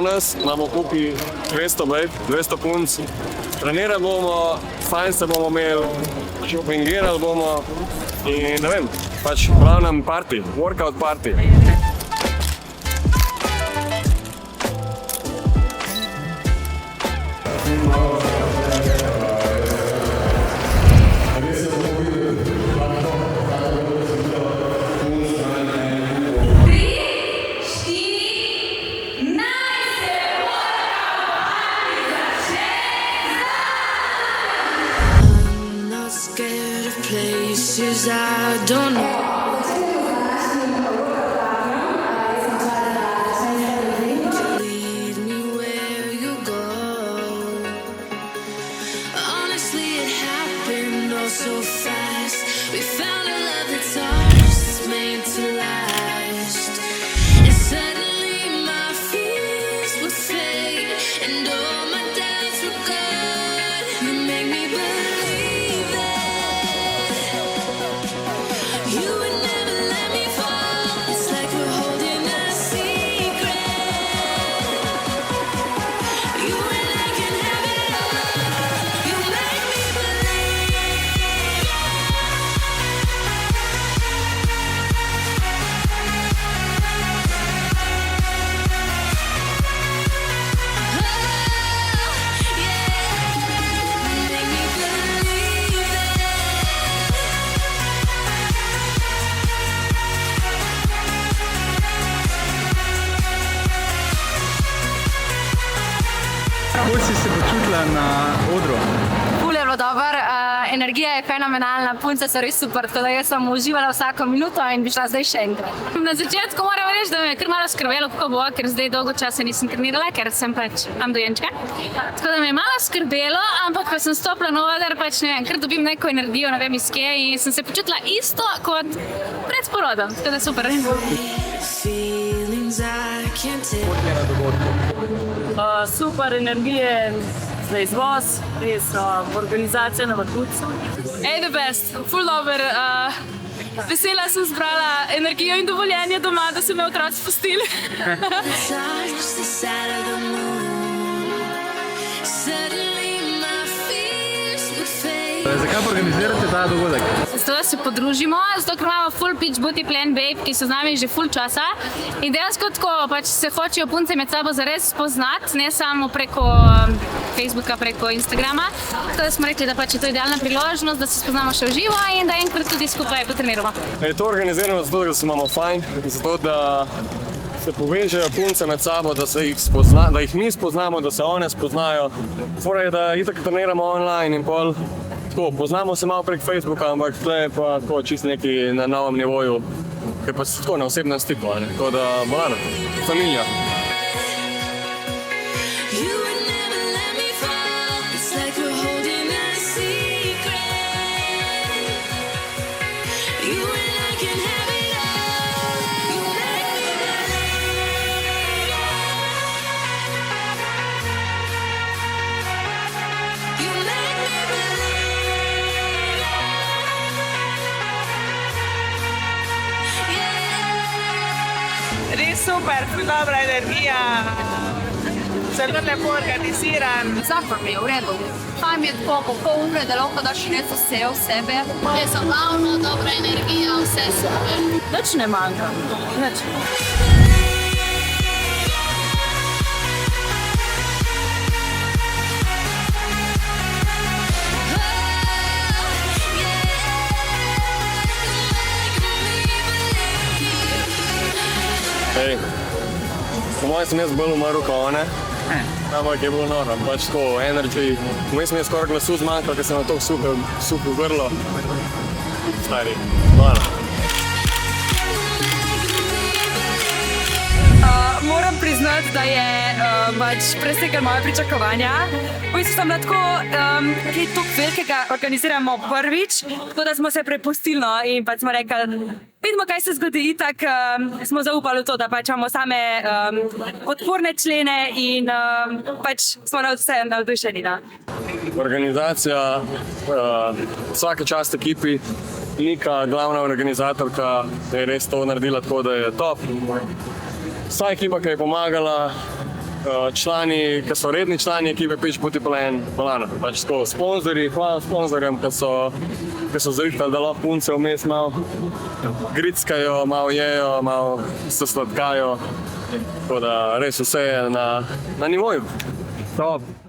danes imamo kupi 200 babe, 200 punc. Trenirali bomo, fajn se bomo imeli, šopingirali bomo in ne vem, pač v glavnem party, workout party. Places I don't know. Lead me where you go. Honestly, it happened all so fast. We found a love that's ours, made to last. And suddenly my fears would fade, and all my doubts were gone. You make me believe that you would never let me fall. It's like we're holding a secret. You and I can have it all. You make me Kako si se počutila na odru? Ful je bilo dobro, energija je fenomenalna, punce so res super, tako da jaz sem uživala vsako minuto in bi šla zdaj še enkrat. Na začetku moram reči, da me je kar malo skrbelo, kako bo, ker zdaj dolgo časa nisem trenirala, ker sem pač imam dojenčka. Tako da me je malo skrbelo, ampak ko sem stopila na oder, pač ne vem, ker dobim neko energijo, ne vem iz kje in sem se počutila isto kot pred porodom, tako da super. feelings I can't take. Super energije za izvoz, res organizacija na vrhuncu. The best, full dober. Vesela sem zbrala energijo in dovoljenje doma, da so me otroci pustili. Touch the side of the moon. Suddenly my fears would fade. Zakaj pa organizirate ta dogodek? Zato, da se podružimo, zato, ker imamo full pitch booty plan babe, ki so z nami že full časa. In dejansko tako, pač se hočejo punce med sabo zares spoznati, ne samo preko Facebooka, preko Instagrama. Tako da smo rekli, da pač je to idealna priložnost, da se spoznamo še v živo in da enkrat tudi skupaj potreniramo. Je to organizirano zato, da se imamo fajn, zato, da se povežejo punce med sabo, da jih mi spoznamo, da se one spoznajo. Fora je, da itak treniramo online in pol tako, poznamo se malo prek Facebooka, ampak tle je pa tako čisto neki na novem nivoju, ker pa tako na osebnem stiku, tako da bolano, familija. You would never let me fall. It's like we're holding a secret. You and I can have it all. You make me believe. You make me believe. Res super, dobra energija, zelo lepo organiziran. Zakon mi je v redu. Fajn mi je tako pol ure, da lahko daš res vse v sebe. Je zabavno, dobra energija, vse super. Nič ne manjka, nič. Hej, po mojem sem jaz bolj umrl kot one, ampak je bilo noro, pač tako, energy. Vmes mi je skoraj glasu zmanjkalo, ker sem na toliko suho grlo. Stari, malo. Moram priznati, da je pač presegel moje pričakovanja. V bistvu sem lahko kaj toliko velikega organiziramo prvič, tako da smo se prepustili in pač smo rekli, vidimo, kaj se zgodi, itak smo zaupali v to, da pač imamo same podporne člene in pač smo na vse navdušeni. Organizacija, vsaka čast ekipi, Nika, glavna organizatorka, je res to naredila tako, da je top. Vsa ekipa, ki je pomagala, člani, ki so redni člani ekipe Pitch Beauty Plan, pač tako sponzorji, hvala sponzorjem, ki so zrihtali, da lahko punce vmes malo grickajo, malo jejo, malo se sladkajo. Tako da res vse je na nivoju. Top.